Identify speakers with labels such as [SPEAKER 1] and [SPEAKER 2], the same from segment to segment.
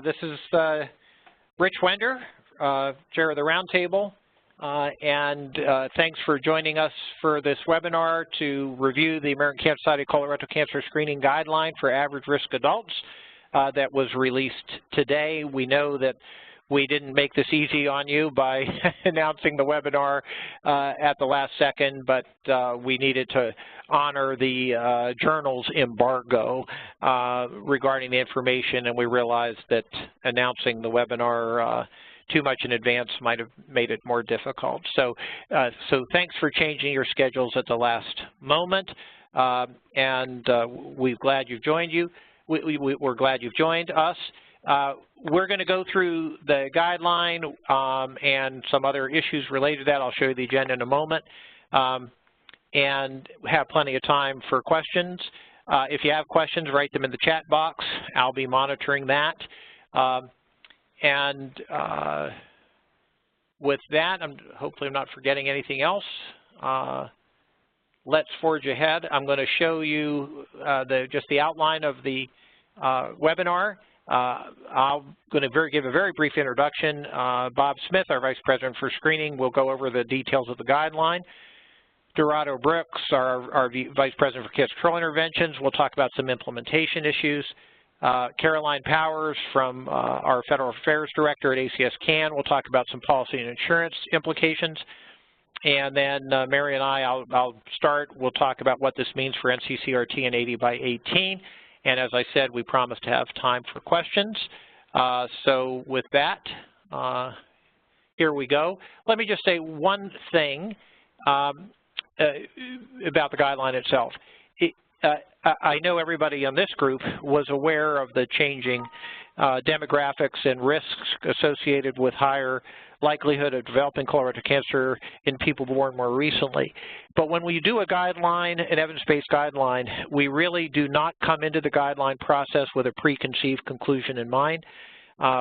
[SPEAKER 1] This is Rich Wender, Chair of the Roundtable, and thanks for joining us for this webinar to review the American Cancer Society Colorectal Cancer Screening Guideline for Average Risk Adults that was released today. We know that we didn't make this easy on you by announcing the webinar at the last second, but we needed to honor the journal's embargo regarding the information, and we realized that announcing the webinar too much in advance might have made it more difficult. So thanks for changing your schedules at the last moment, and we're glad you've joined we're glad you've joined us. We're going to go through the guideline and some other issues related to that. I'll show you the agenda in a moment, and have plenty of time for questions. If you have questions, write them in the chat box. I'll be monitoring that. With that, hopefully I'm not forgetting anything else. Let's forge ahead. I'm going to show you just the outline of the webinar. I'm going to give a very brief introduction. Bob Smith, our Vice President for Screening, will go over the details of the guideline. Dorado Brooks, our Vice President for Cancer Control Interventions, will talk about some implementation issues. Caroline Powers, from our Federal Affairs Director at ACS CAN, will talk about some policy and insurance implications. And then Mary and I'll start. We'll talk about what this means for NCCRT and 80 by 18. And as I said, we promise to have time for questions. So with that, here we go. Let me just say one thing about the guideline itself. I know everybody on this group was aware of the changing demographics and risks associated with higher likelihood of developing colorectal cancer in people born more recently. But when we do a guideline, an evidence-based guideline, we really do not come into the guideline process with a preconceived conclusion in mind.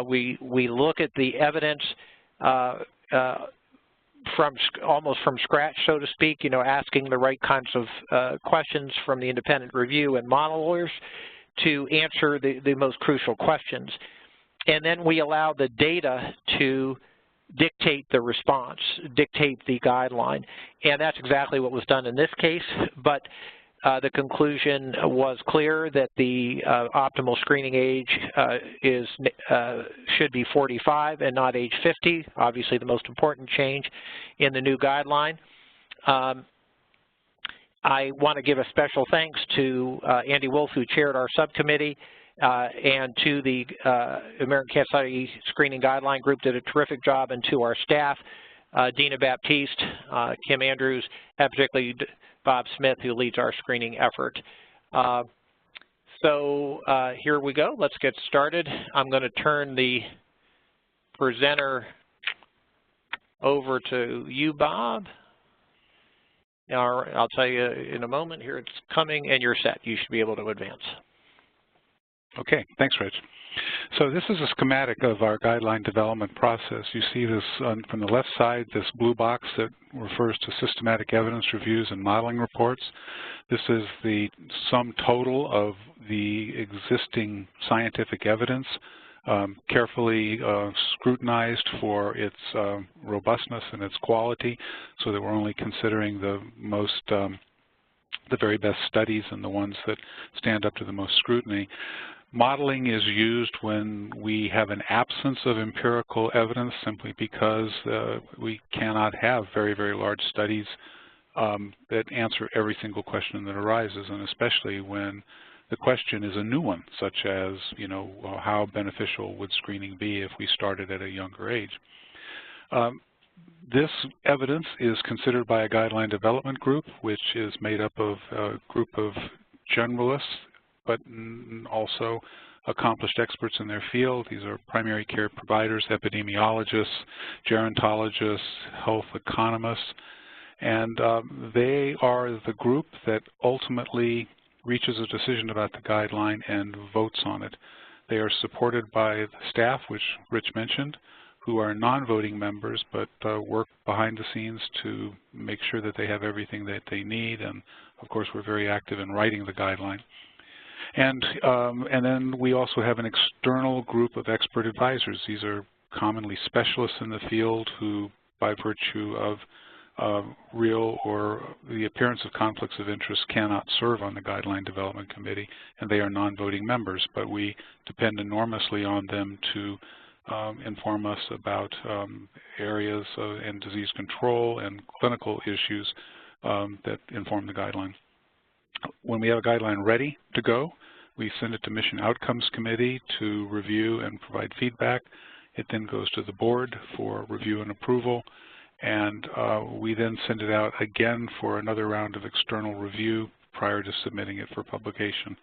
[SPEAKER 1] We look at the evidence almost from scratch, so to speak, asking the right kinds of questions from the independent review and modelers to answer the most crucial questions. And then we allow the data to dictate the response, dictate the guideline. And that's exactly what was done in this case, but the conclusion was clear that the optimal screening age should be 45 and not age 50, obviously the most important change in the new guideline. I want to give a special thanks to Andy Wolf, who chaired our subcommittee, and to the American Cancer Society Screening Guideline Group, did a terrific job, and to our staff, Dina Baptiste, Kim Andrews, and particularly Bob Smith, who leads our screening effort. Here we go. Let's get started. I'm going to turn the presenter over to you, Bob. I'll tell you in a moment. Here it's coming, and you're set. You should be able to advance.
[SPEAKER 2] Okay, thanks, Rich. So this is a schematic of our guideline development process. You see this from the left side, this blue box that refers to systematic evidence reviews and modeling reports. This is the sum total of the existing scientific evidence, carefully scrutinized for its robustness and its quality, so that we're only considering the very best studies and the ones that stand up to the most scrutiny. Modeling is used when we have an absence of empirical evidence, simply because we cannot have very, very large studies that answer every single question that arises, and especially when the question is a new one, such as, how beneficial would screening be if we started at a younger age? This evidence is considered by a guideline development group, which is made up of a group of generalists, but also accomplished experts in their field. These are primary care providers, epidemiologists, gerontologists, health economists, and they are the group that ultimately reaches a decision about the guideline and votes on it. They are supported by the staff, which Rich mentioned, who are non-voting members but work behind the scenes to make sure that they have everything that they need, and of course we're very active in writing the guideline. And then we also have an external group of expert advisors. These are commonly specialists in the field who, by virtue of real or the appearance of conflicts of interest, cannot serve on the Guideline Development Committee, and they are non-voting members, but we depend enormously on them to inform us about areas in disease control and clinical issues that inform the guideline. When we have a guideline ready to go, we send it to Mission Outcomes Committee to review and provide feedback. It then goes to the board for review and approval, and we then send it out again for another round of external review prior to submitting it for publication.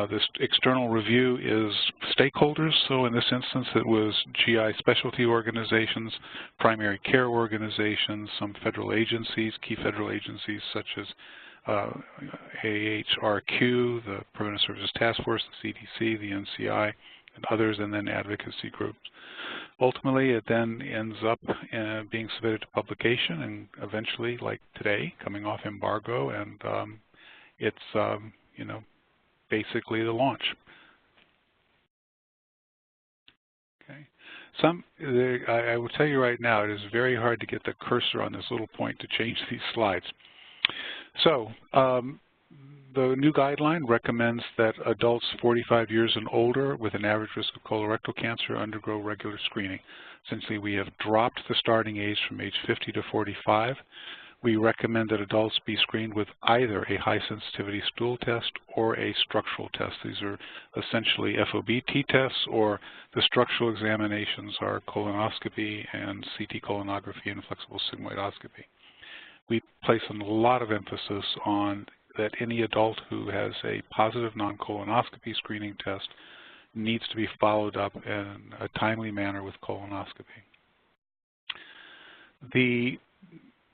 [SPEAKER 2] This external review is stakeholders, so in this instance it was GI specialty organizations, primary care organizations, some federal agencies, key federal agencies such as AHRQ, the Preventive Services Task Force, the CDC, the NCI, and others, and then advocacy groups. Ultimately, it then ends up being submitted to publication, and eventually, like today, coming off embargo, and it's you know, basically the launch. Okay. I will tell you right now, it is very hard to get the cursor on this little point to change these slides. So the new guideline recommends that adults 45 years and older with an average risk of colorectal cancer undergo regular screening. Essentially, we have dropped the starting age from age 50 to 45. We recommend that adults be screened with either a high-sensitivity stool test or a structural test. These are essentially FOBT tests, or the structural examinations are colonoscopy and CT colonography and flexible sigmoidoscopy. We place a lot of emphasis on that any adult who has a positive non-colonoscopy screening test needs to be followed up in a timely manner with colonoscopy. The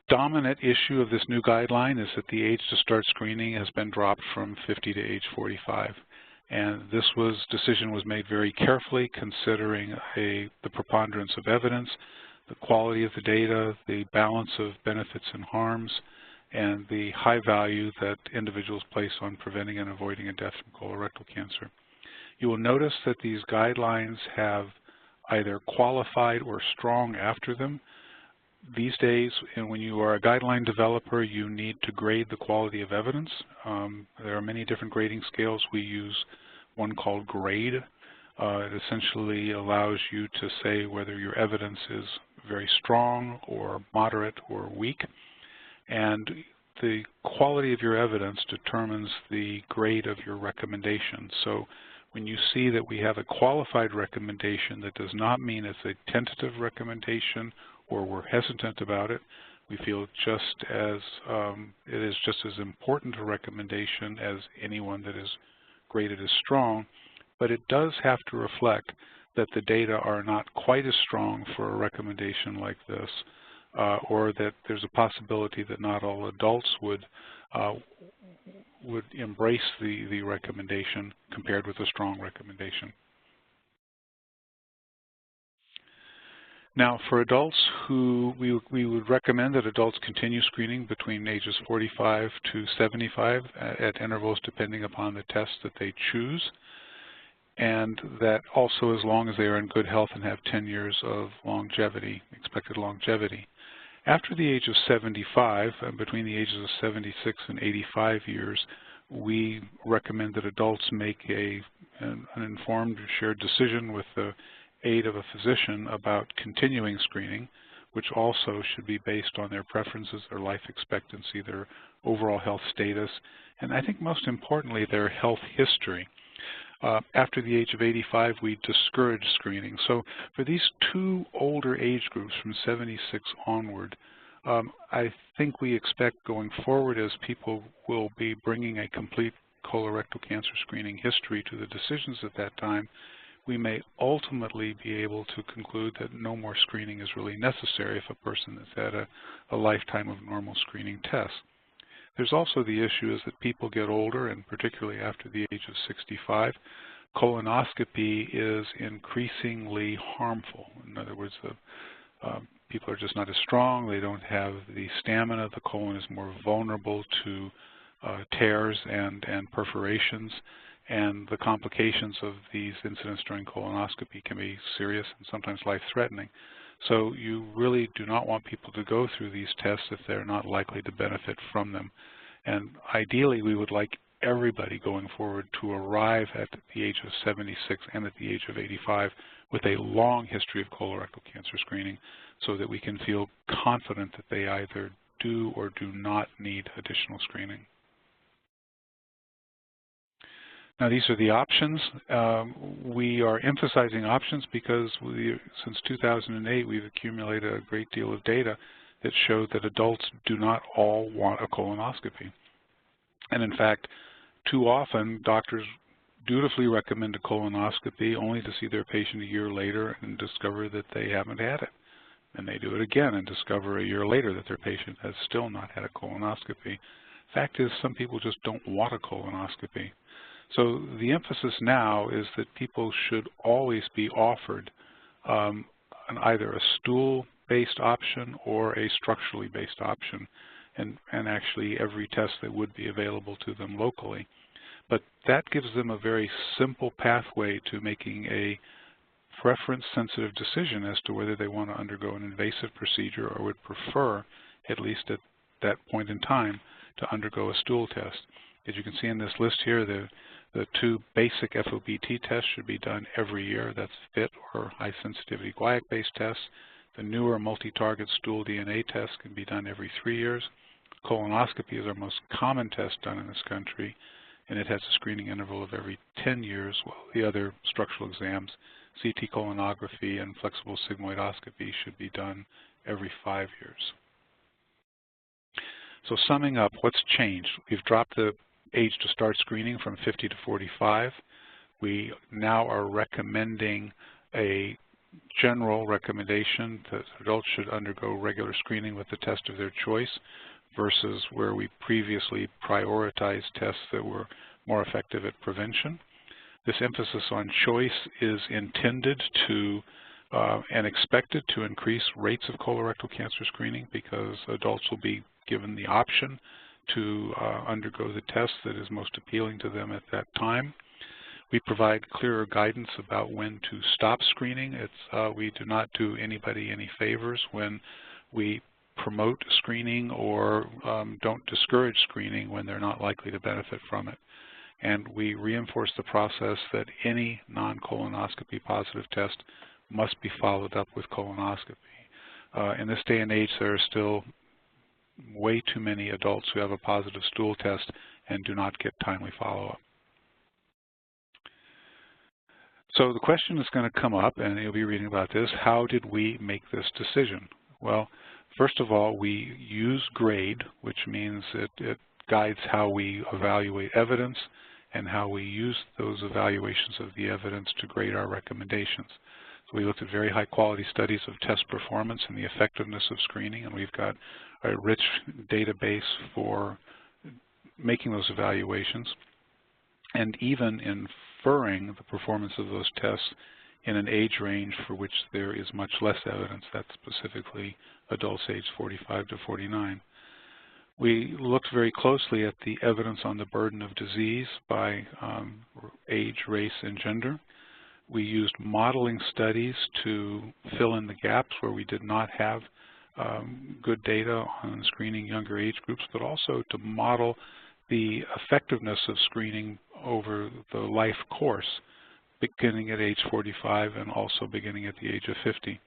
[SPEAKER 2] dominant issue of this new guideline is that the age to start screening has been dropped from 50 to age 45. And this decision was made very carefully, considering the preponderance of evidence, the quality of the data, the balance of benefits and harms, and the high value that individuals place on preventing and avoiding a death from colorectal cancer. You will notice that these guidelines have either qualified or strong after them. These days, when you are a guideline developer, you need to grade the quality of evidence. There are many different grading scales. We use one called GRADE. It essentially allows you to say whether your evidence is very strong or moderate or weak. And the quality of your evidence determines the grade of your recommendation. So when you see that we have a qualified recommendation, that does not mean it's a tentative recommendation or we're hesitant about it. We feel it is just as important a recommendation as anyone that is graded as strong, but it does have to reflect that the data are not quite as strong for a recommendation like this, or that there's a possibility that not all adults would embrace the recommendation compared with a strong recommendation. Now, for adults who we would recommend that adults continue screening between ages 45 to 75 at intervals depending upon the test that they choose, and that also as long as they are in good health and have 10 years of longevity, expected longevity. After the age of 75, between the ages of 76 and 85 years, we recommend that adults make an informed, shared decision with the aid of a physician about continuing screening, which also should be based on their preferences, their life expectancy, their overall health status, and I think most importantly, their health history. After the age of 85, we discourage screening. So for these two older age groups from 76 onward, I think we expect going forward, as people will be bringing a complete colorectal cancer screening history to the decisions at that time, we may ultimately be able to conclude that no more screening is really necessary if a person has had a lifetime of normal screening tests. There's also the issue is that people get older, and particularly after the age of 65, colonoscopy is increasingly harmful. In other words, people are just not as strong, they don't have the stamina, the colon is more vulnerable to tears and perforations, and the complications of these incidents during colonoscopy can be serious and sometimes life-threatening. So you really do not want people to go through these tests if they're not likely to benefit from them. And ideally, we would like everybody going forward to arrive at the age of 76 and at the age of 85 with a long history of colorectal cancer screening so that we can feel confident that they either do or do not need additional screening. Now, these are the options. We are emphasizing options because since 2008, we've accumulated a great deal of data that showed that adults do not all want a colonoscopy. And in fact, too often, doctors dutifully recommend a colonoscopy only to see their patient a year later and discover that they haven't had it. And they do it again and discover a year later that their patient has still not had a colonoscopy. Fact is, some people just don't want a colonoscopy. So the emphasis now is that people should always be offered either a stool-based option or a structurally based option, and actually every test that would be available to them locally. But that gives them a very simple pathway to making a preference-sensitive decision as to whether they want to undergo an invasive procedure or would prefer, at least at that point in time, to undergo a stool test. As you can see in this list here, the two basic FOBT tests should be done every year. That's FIT or high-sensitivity guaiac-based tests. The newer multi-target stool DNA test can be done every 3 years. Colonoscopy is our most common test done in this country, and it has a screening interval of every 10 years, while the other structural exams, CT colonography and flexible sigmoidoscopy, should be done every 5 years. So summing up, what's changed? We've dropped the age to start screening from 50 to 45. We now are recommending a general recommendation that adults should undergo regular screening with the test of their choice versus where we previously prioritized tests that were more effective at prevention. This emphasis on choice is intended to and expected to increase rates of colorectal cancer screening because adults will be given the option to undergo the test that is most appealing to them at that time. We provide clearer guidance about when to stop screening. We do not do anybody any favors when we promote screening or don't discourage screening when they're not likely to benefit from it. And we reinforce the process that any non-colonoscopy positive test must be followed up with colonoscopy. In this day and age, there are still way too many adults who have a positive stool test and do not get timely follow-up. So the question is going to come up, and you'll be reading about this, how did we make this decision? Well, first of all, we use GRADE, which means it guides how we evaluate evidence and how we use those evaluations of the evidence to grade our recommendations. So we looked at very high-quality studies of test performance and the effectiveness of screening, and we've got a rich database for making those evaluations and even inferring the performance of those tests in an age range for which there is much less evidence. That's specifically adults aged 45 to 49. We looked very closely at the evidence on the burden of disease by age, race, and gender. We used modeling studies to fill in the gaps where we did not have good data on screening younger age groups, but also to model the effectiveness of screening over the life course, beginning at age 45 and also beginning at the age of 50.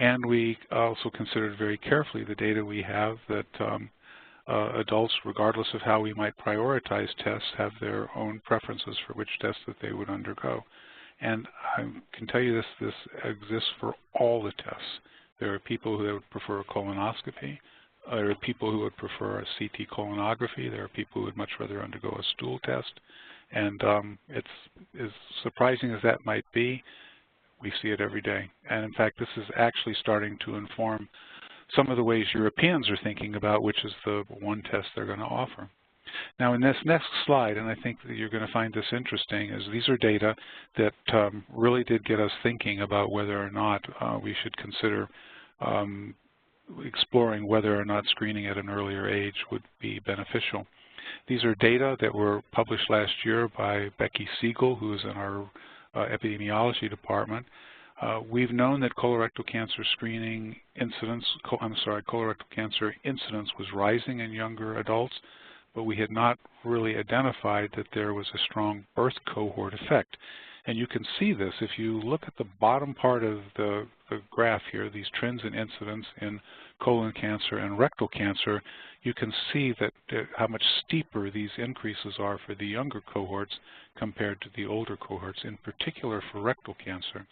[SPEAKER 2] And we also considered very carefully the data we have that adults, regardless of how we might prioritize tests, have their own preferences for which tests that they would undergo. And I can tell you this exists for all the tests. There are people who would prefer a colonoscopy. There are people who would prefer a CT colonography. There are people who would much rather undergo a stool test. And it's as surprising as that might be, we see it every day. And in fact, this is actually starting to inform some of the ways Europeans are thinking about which is the one test they're going to offer. Now, in this next slide, and I think that you're going to find this interesting, is these are data that really did get us thinking about whether or not we should consider exploring whether or not screening at an earlier age would be beneficial. These are data that were published last year by Becky Siegel, who is in our epidemiology department. We've known that colorectal cancer screening incidence, colorectal cancer incidence was rising in younger adults, but we had not really identified that there was a strong birth cohort effect. And you can see this if you look at the bottom part of the graph here, these trends in incidence in colon cancer and rectal cancer. You can see that how much steeper these increases are for the younger cohorts compared to the older cohorts, in particular for rectal cancer.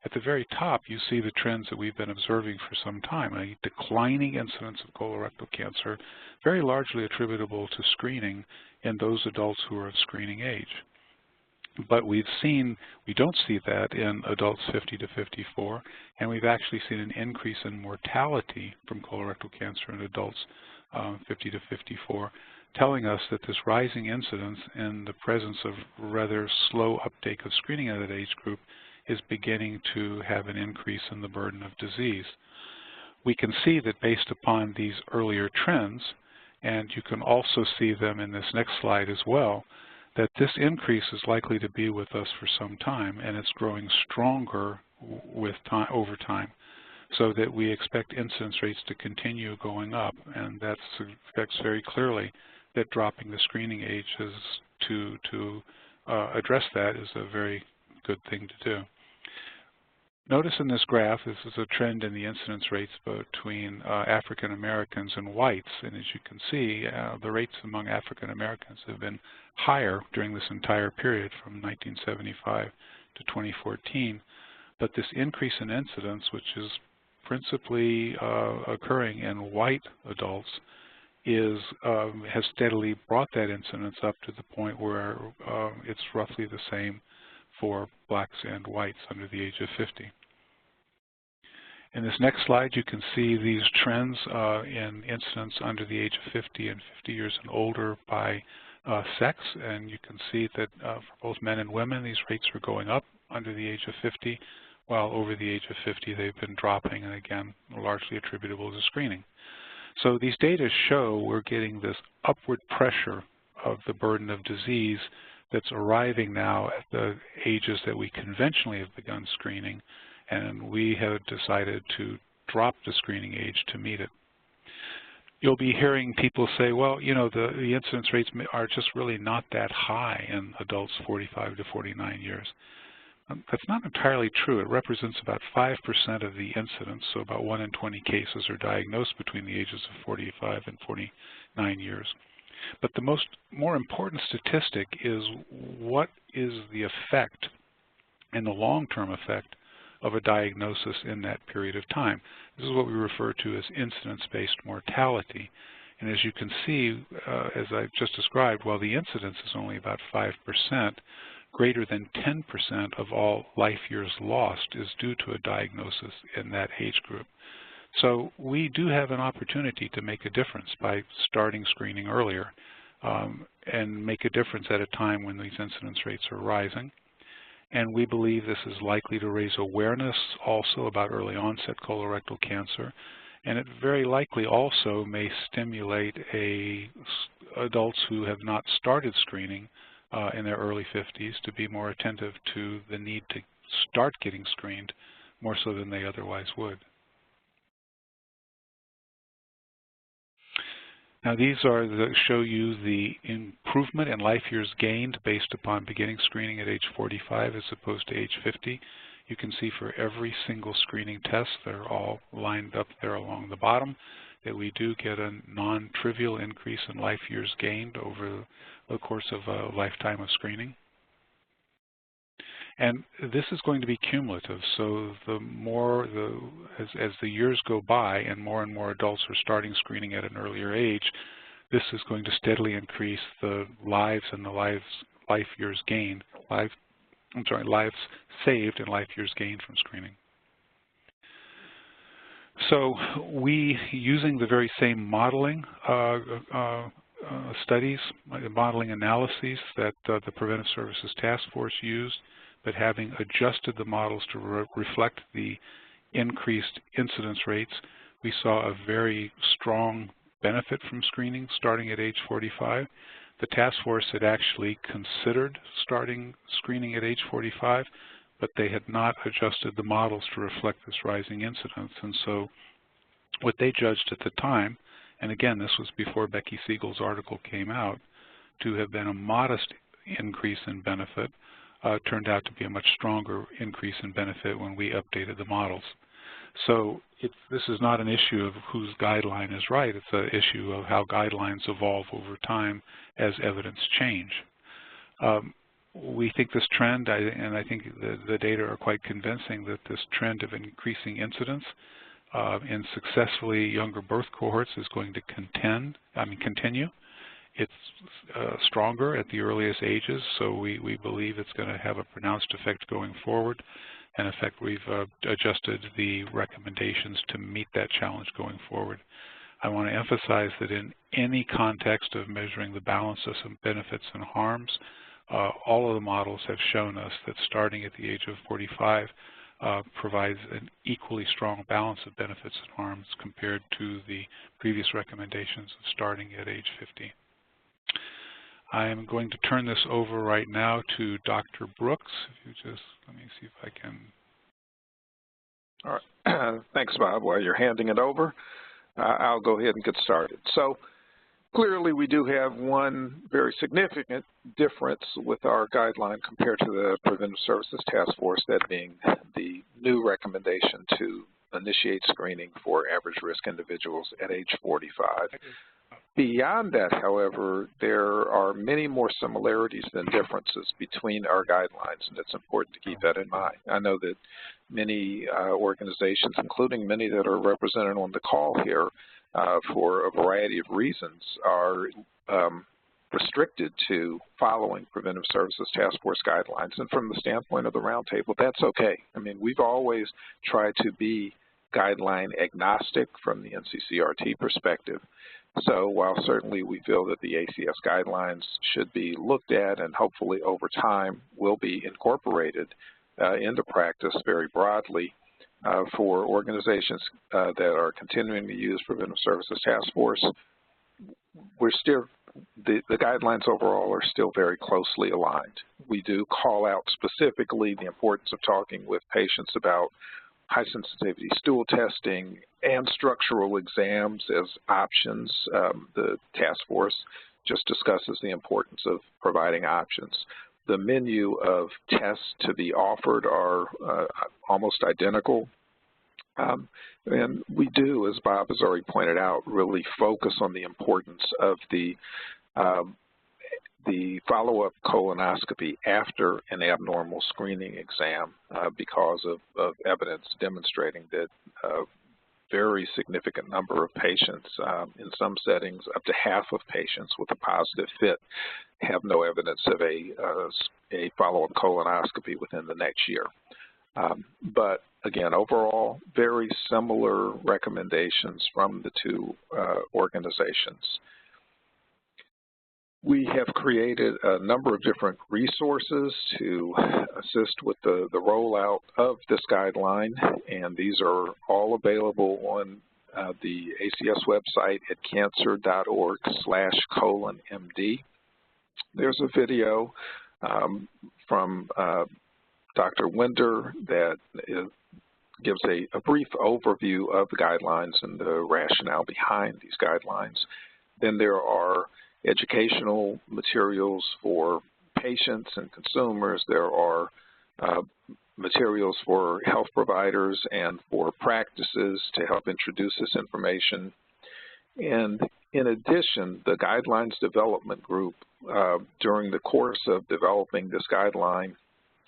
[SPEAKER 2] At the very top, you see the trends that we've been observing for some time, a declining incidence of colorectal cancer, very largely attributable to screening in those adults who are of screening age. But we don't see that in adults 50 to 54, and we've actually seen an increase in mortality from colorectal cancer in adults 50 to 54, telling us that this rising incidence in the presence of rather slow uptake of screening in that age group is beginning to have an increase in the burden of disease. We can see that based upon these earlier trends, and you can also see them in this next slide as well, that this increase is likely to be with us for some time, and it's growing stronger with time, over time, so that we expect incidence rates to continue going up, and that affects very clearly that dropping the screening age to address that is a very good thing to do. Notice in this graph, this is a trend in the incidence rates between African Americans and whites, and as you can see, the rates among African Americans have been higher during this entire period from 1975 to 2014. But this increase in incidence, which is principally occurring in white adults, has steadily brought that incidence up to the point where it's roughly the same for blacks and whites under the age of 50. In this next slide, you can see these trends in incidence under the age of 50 and 50 years and older by sex, and you can see that for both men and women, these rates are going up under the age of 50, while over the age of 50, they've been dropping, and again, largely attributable to screening. So these data show we're getting this upward pressure of the burden of disease that's arriving now at the ages that we conventionally have begun screening, and we have decided to drop the screening age to meet it. You'll be hearing people say, well, you know, the incidence rates are just really not that high in adults 45 to 49 years. That's not entirely true. It represents about 5% of the incidence, so about 1 in 20 cases are diagnosed between the ages of 45 and 49 years. But the more important statistic is what is the effect and the long-term effect of a diagnosis in that period of time. This is what we refer to as incidence-based mortality. And as you can see, as I've just described, while the incidence is only about 5%, greater than 10% of all life years lost is due to a diagnosis in that age group. So we do have an opportunity to make a difference by starting screening earlier and make a difference at a time when these incidence rates are rising. And we believe this is likely to raise awareness also about early onset colorectal cancer. And it very likely also may stimulate adults who have not started screening in their early 50s to be more attentive to the need to start getting screened more so than they otherwise would. Now these show you the improvement in life years gained based upon beginning screening at age 45 as opposed to age 50. You can see for every single screening test, they're all lined up there along the bottom, that we do get a non-trivial increase in life years gained over the course of a lifetime of screening. And this is going to be cumulative, so as the years go by and more adults are starting screening at an earlier age, this is going to steadily increase the lives and the lives saved and life years gained from screening. So we, using the very same modeling studies, modeling analyses that the Preventive Services Task Force used, but having adjusted the models to reflect the increased incidence rates, we saw a very strong benefit from screening starting at age 45. The task force had actually considered starting screening at age 45, but they had not adjusted the models to reflect this rising incidence. And so what they judged at the time, and again, this was before Becky Siegel's article came out, to have been a modest increase in benefit, turned out to be a much stronger increase in benefit when we updated the models. So this is not an issue of whose guideline is right. It's an issue of how guidelines evolve over time as evidence change. We think this trend, and I think the data are quite convincing, that this trend of increasing incidence in successfully younger birth cohorts is going to continue. It's stronger at the earliest ages, so we believe it's going to have a pronounced effect going forward. And in fact, we've adjusted the recommendations to meet that challenge going forward. I want to emphasize that in any context of measuring the balance of some benefits and harms, all of the models have shown us that starting at the age of 45 provides an equally strong balance of benefits and harms compared to the previous recommendations of starting at age 50. I am going to turn this over right now to Dr. Brooks. If you just, let me see if I can.
[SPEAKER 3] All right. Thanks, Bob. While you're handing it over, I'll go ahead and get started. So clearly we do have one very significant difference with our guideline compared to the Preventive Services Task Force, that being the new recommendation to initiate screening for average risk individuals at age 45. Beyond that, however, there are many more similarities than differences between our guidelines, and it's important to keep that in mind. I know that many organizations, including many that are represented on the call here, for a variety of reasons, are restricted to following Preventive Services Task Force guidelines. And from the standpoint of the Roundtable, that's okay. I mean, we've always tried to be guideline agnostic from the NCCRT perspective. So while certainly we feel that the ACS guidelines should be looked at and hopefully over time will be incorporated into practice very broadly for organizations that are continuing to use Preventive Services Task Force, we're still, the guidelines overall are still very closely aligned. We do call out specifically the importance of talking with patients about high sensitivity stool testing and structural exams as options. The task force just discusses the importance of providing options. The menu of tests to be offered are almost identical. And we do, as Bob has already pointed out, really focus on the importance of the follow-up colonoscopy after an abnormal screening exam because of evidence demonstrating that a very significant number of patients, in some settings up to half of patients with a positive fit, have no evidence of a follow-up colonoscopy within the next year. But again, overall, very similar recommendations from the two organizations. We have created a number of different resources to assist with the rollout of this guideline, and these are all available on the ACS website at cancer.org/colonmd. There's a video from Dr. Winder that gives a brief overview of the guidelines and the rationale behind these guidelines. Then there are educational materials for patients and consumers. There are materials for health providers and for practices to help introduce this information. And in addition, the guidelines development group, during the course of developing this guideline,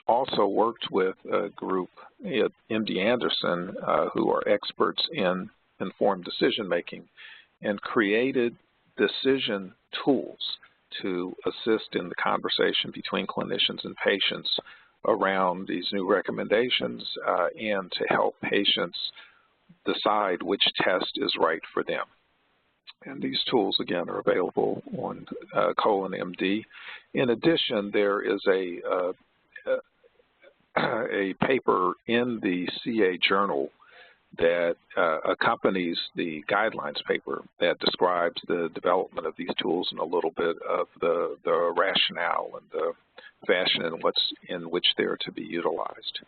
[SPEAKER 3] also worked with a group at MD Anderson who are experts in informed decision-making and created decision tools to assist in the conversation between clinicians and patients around these new recommendations and to help patients decide which test is right for them. And these tools, again, are available on ColonMD. In addition, there is a paper in the CA Journal that accompanies the guidelines paper that describes the development of these tools and a little bit of the rationale and the fashion in which they're to be utilized.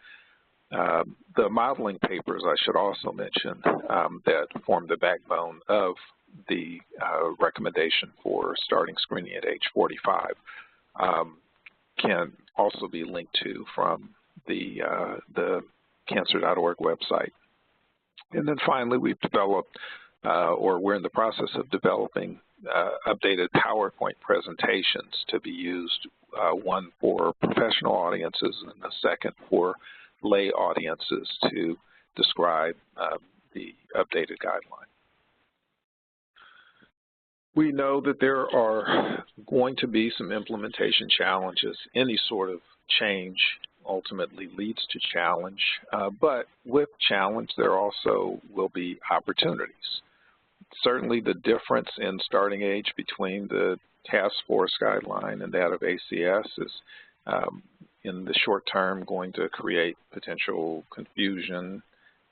[SPEAKER 3] The modeling papers, I should also mention, that form the backbone of the recommendation for starting screening at age 45 can also be linked to from the cancer.org website. And then finally, we've developed, or we're in the process of developing, updated PowerPoint presentations to be used, one for professional audiences and the second for lay audiences to describe the updated guideline. We know that there are going to be some implementation challenges. Any sort of change ultimately leads to challenge, but with challenge there also will be opportunities. Certainly the difference in starting age between the task force guideline and that of ACS is in the short term going to create potential confusion,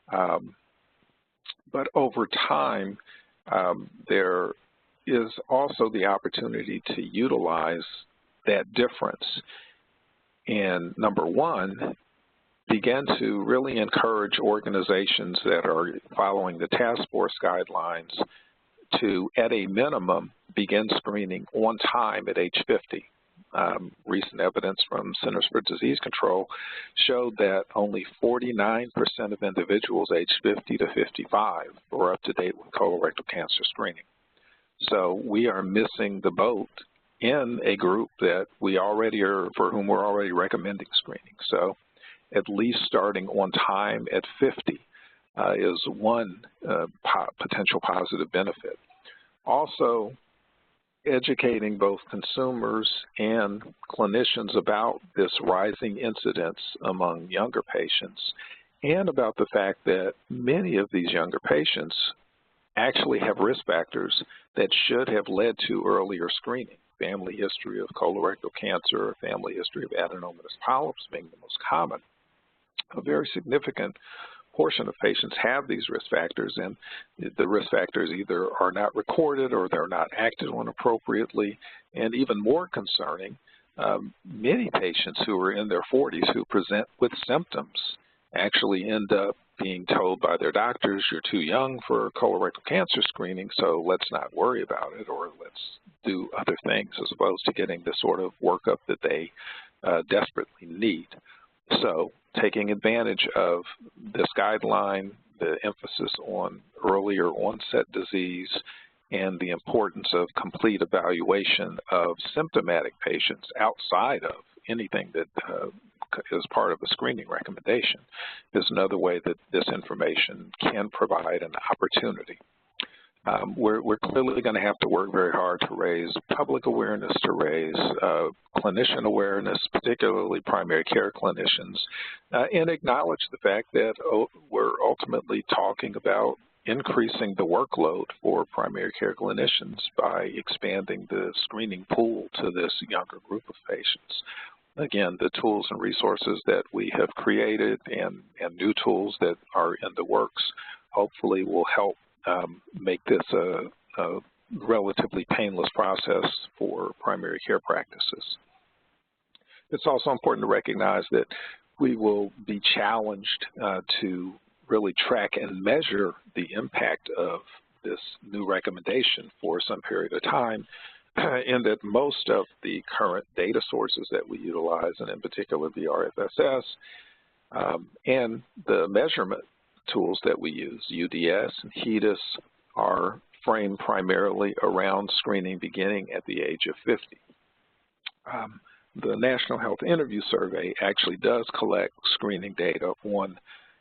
[SPEAKER 3] but over time there is also the opportunity to utilize that difference and, number one, begin to really encourage organizations that are following the task force guidelines to, at a minimum, begin screening on time at age 50. Recent evidence from Centers for Disease Control showed that only 49% of individuals aged 50 to 55 were up to date with colorectal cancer screening. So we are missing the boat in a group that we already are, for whom we're already recommending screening. So at least starting on time at 50 is one potential positive benefit. Also, educating both consumers and clinicians about this rising incidence among younger patients and about the fact that many of these younger patients actually have risk factors that should have led to earlier screening. Family history of colorectal cancer, family history of adenomatous polyps being the most common. A very significant portion of patients have these risk factors, and the risk factors either are not recorded or they're not acted on appropriately. And even more concerning, many patients who are in their 40s who present with symptoms actually end up being told by their doctors, you're too young for colorectal cancer screening, so let's not worry about it, or let's do other things, as opposed to getting the sort of workup that they desperately need. So taking advantage of this guideline, the emphasis on earlier onset disease, and the importance of complete evaluation of symptomatic patients outside of anything that is part of a screening recommendation is another way that this information can provide an opportunity. We're clearly going to have to work very hard to raise public awareness, to raise clinician awareness, particularly primary care clinicians, and acknowledge the fact that we're ultimately talking about increasing the workload for primary care clinicians by expanding the screening pool to this younger group of patients. Again, the tools and resources that we have created and new tools that are in the works hopefully will help make this a relatively painless process for primary care practices. It's also important to recognize that we will be challenged to really track and measure the impact of this new recommendation for some period of time, in that most of the current data sources that we utilize, and in particular the RFSS, and the measurement tools that we use, UDS and HEDIS, are framed primarily around screening beginning at the age of 50. The National Health Interview Survey actually does collect screening data on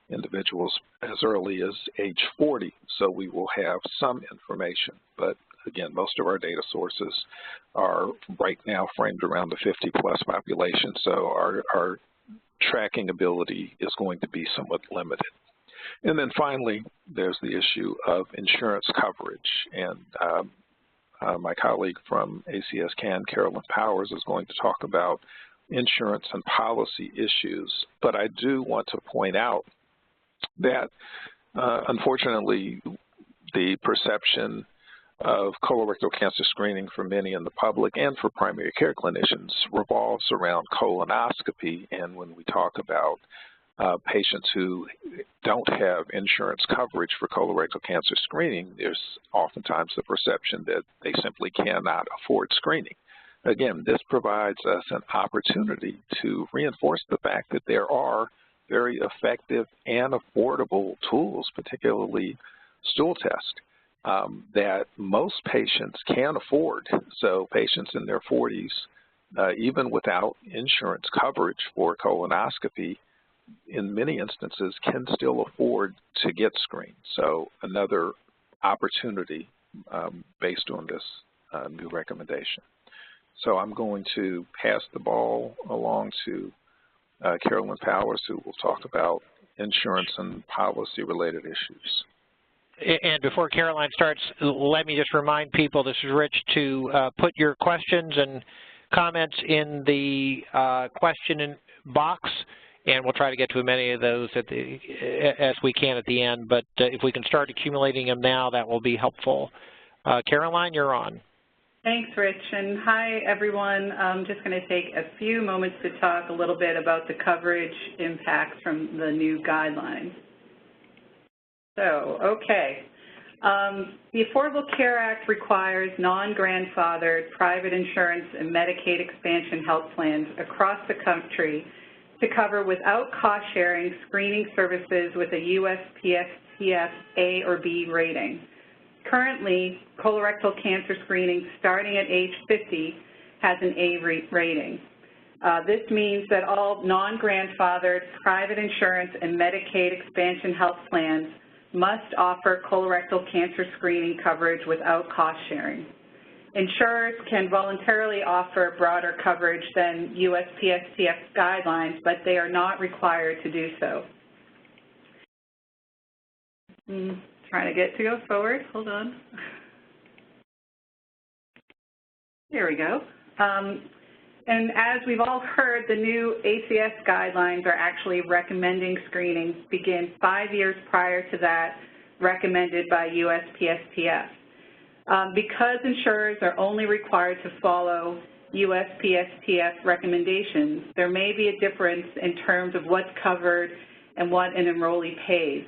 [SPEAKER 3] individuals as early as age 40, so we will have some information, but again, most of our data sources are right now framed around the 50-plus population, so our tracking ability is going to be somewhat limited. And then finally, there's the issue of insurance coverage, and my colleague from ACS CAN, Carolyn Powers, is going to talk about insurance and policy issues, but I do want to point out that Unfortunately, the perception of colorectal cancer screening for many in the public and for primary care clinicians revolves around colonoscopy. And when we talk about patients who don't have insurance coverage for colorectal cancer screening, there's oftentimes the perception that they simply cannot afford screening. Again, this provides us an opportunity to reinforce the fact that there are very effective and affordable tools, particularly stool test, that most patients can afford. So patients in their 40s, even without insurance coverage for colonoscopy, in many instances can still afford to get screened. So another opportunity based on this new recommendation. So I'm going to pass the ball along to Carolyn Powers, who will talk about insurance and policy-related issues.
[SPEAKER 1] And before Caroline starts, let me just remind people, this is Rich, to put your questions and comments in the question box, and we'll try to get to as many of those as we can at the end. But if we can start accumulating them now, that will be helpful. Caroline, you're on.
[SPEAKER 4] Thanks, Rich, and hi, everyone. I'm just going to take a few moments to talk a little bit about the coverage impacts from the new guidelines. So, okay. The Affordable Care Act requires non-grandfathered private insurance and Medicaid expansion health plans across the country to cover without cost-sharing screening services with a USPSTF A or B rating. Currently, colorectal cancer screening starting at age 50 has an A rating. This means that all non-grandfathered private insurance and Medicaid expansion health plans must offer colorectal cancer screening coverage without cost sharing. Insurers can voluntarily offer broader coverage than USPSTF guidelines, but they are not required to do so. Trying to get to go forward. Hold on. There we go. And as we've all heard, the new ACS guidelines are actually recommending screening begin 5 years prior to that recommended by USPSTF. Because insurers are only required to follow USPSTF recommendations, there may be a difference in terms of what's covered and what an enrollee pays.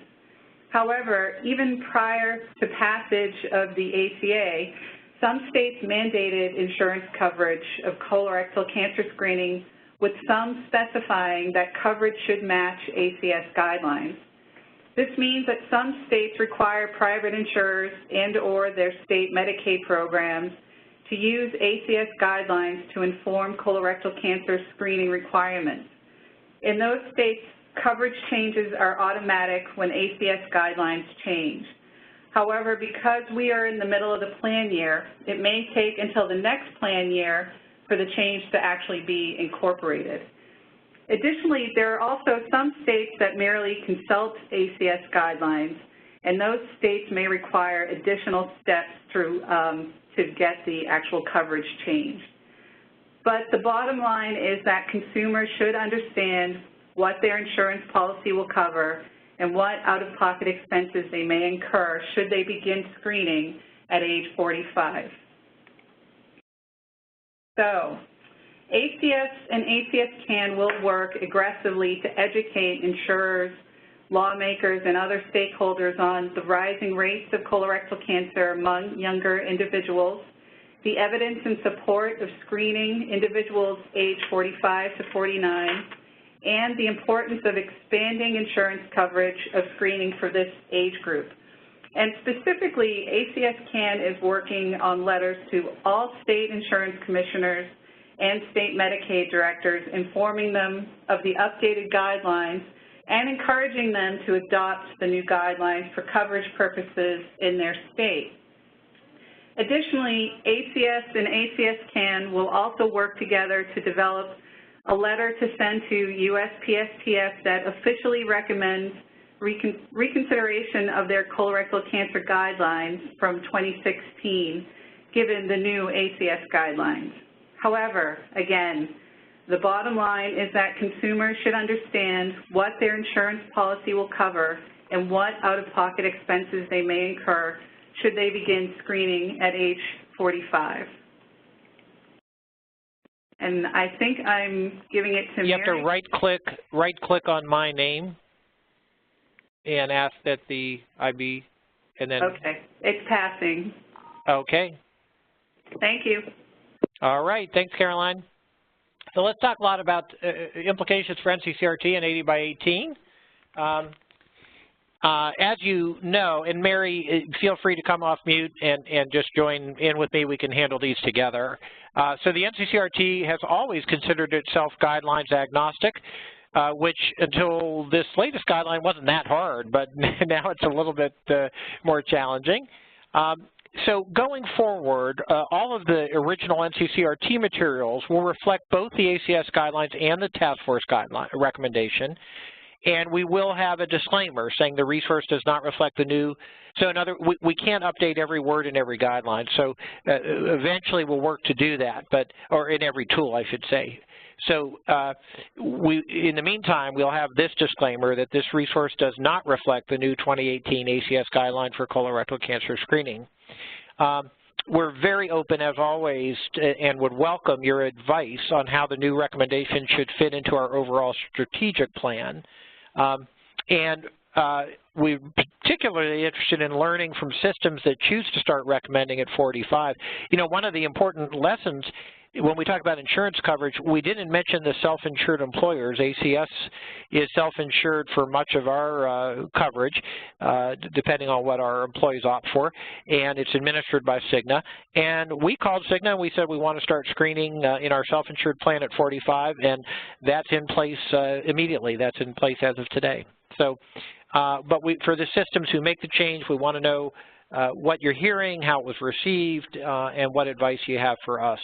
[SPEAKER 4] However, even prior to passage of the ACA, some states mandated insurance coverage of colorectal cancer screening, with some specifying that coverage should match ACS guidelines. This means that some states require private insurers and/or their state Medicaid programs to use ACS guidelines to inform colorectal cancer screening requirements. In those states, coverage changes are automatic when ACS guidelines change. However, because we are in the middle of the plan year, it may take until the next plan year for the change to actually be incorporated. Additionally, there are also some states that merely consult ACS guidelines, and those states may require additional steps to get the actual coverage changed. But the bottom line is that consumers should understand what their insurance policy will cover and what out-of-pocket expenses they may incur should they begin screening at age 45. So, ACS and ACS-CAN will work aggressively to educate insurers, lawmakers, and other stakeholders on the rising rates of colorectal cancer among younger individuals, the evidence in support of screening individuals age 45 to 49, and the importance of expanding insurance coverage of screening for this age group. And specifically, ACS-CAN is working on letters to all state insurance commissioners and state Medicaid directors, informing them of the updated guidelines and encouraging them to adopt the new guidelines for coverage purposes in their state. Additionally, ACS and ACS-CAN will also work together to develop a letter to send to USPSTF that officially recommends reconsideration of their colorectal cancer guidelines from 2016, given the new ACS guidelines. However, again, the bottom line is that consumers should understand what their insurance policy will cover and what out-of-pocket expenses they may incur should they begin screening at age 45. And I think I'm giving it to Mary.
[SPEAKER 1] You have to right-click on my name and ask that the IB, and then.
[SPEAKER 4] Okay, it's passing.
[SPEAKER 1] Okay.
[SPEAKER 4] Thank you.
[SPEAKER 1] All right, thanks, Caroline. So let's talk a lot about implications for NCCRT and 80 by 18. As you know, and Mary, feel free to come off mute and just join in with me. We can handle these together. So the NCCRT has always considered itself guidelines agnostic, which until this latest guideline wasn't that hard, but now it's a little bit more challenging. So going forward, all of the original NCCRT materials will reflect both the ACS guidelines and the task force guideline recommendation. And we will have a disclaimer saying the resource does not reflect the new. So we can't update every word in every guideline. So eventually we'll work to do that, or in every tool, I should say. So in the meantime, we'll have this disclaimer that this resource does not reflect the new 2018 ACS guideline for colorectal cancer screening. We're very open, as always, and would welcome your advice on how the new recommendation should fit into our overall strategic plan. We're particularly interested in learning from systems that choose to start recommending at 45. You know, one of the important lessons when we talk about insurance coverage, we didn't mention the self-insured employers. ACS is self-insured for much of our coverage, depending on what our employees opt for, and it's administered by Cigna. And we called Cigna and we said we want to start screening in our self-insured plan at 45, and that's in place immediately. That's in place as of today. So, but for the systems who make the change, we want to know what you're hearing, how it was received, and what advice you have for us.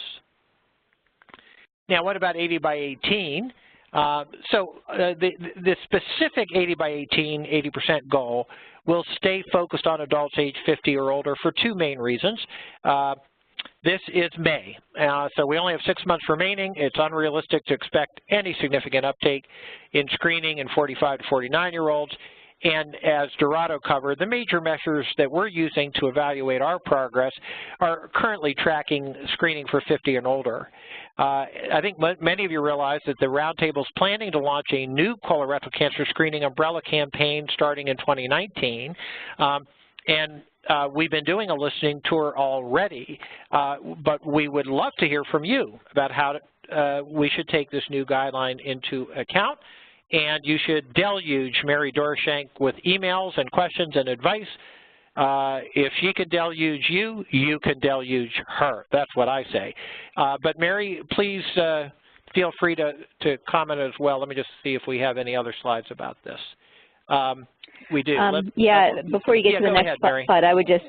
[SPEAKER 1] Now, what about 80 by 18? The specific 80 by 18, 80% goal will stay focused on adults age 50 or older for two main reasons. This is May, so we only have 6 months remaining. It's unrealistic to expect any significant uptake in screening in 45 to 49-year-olds. And as Dorado covered, the major measures that we're using to evaluate our progress are currently tracking screening for 50 and older. I think many of you realize that the Roundtable is planning to launch a new colorectal cancer screening umbrella campaign starting in 2019. We've been doing a listening tour already, but we would love to hear from you about how we should take this new guideline into account. And you should deluge Mary Dorshank with emails and questions and advice. If she can deluge you, you can deluge her. That's what I say. But Mary, please feel free to comment as well. Let me just see if we have any other slides about this. We do.
[SPEAKER 5] Before you get to the next slide, I would just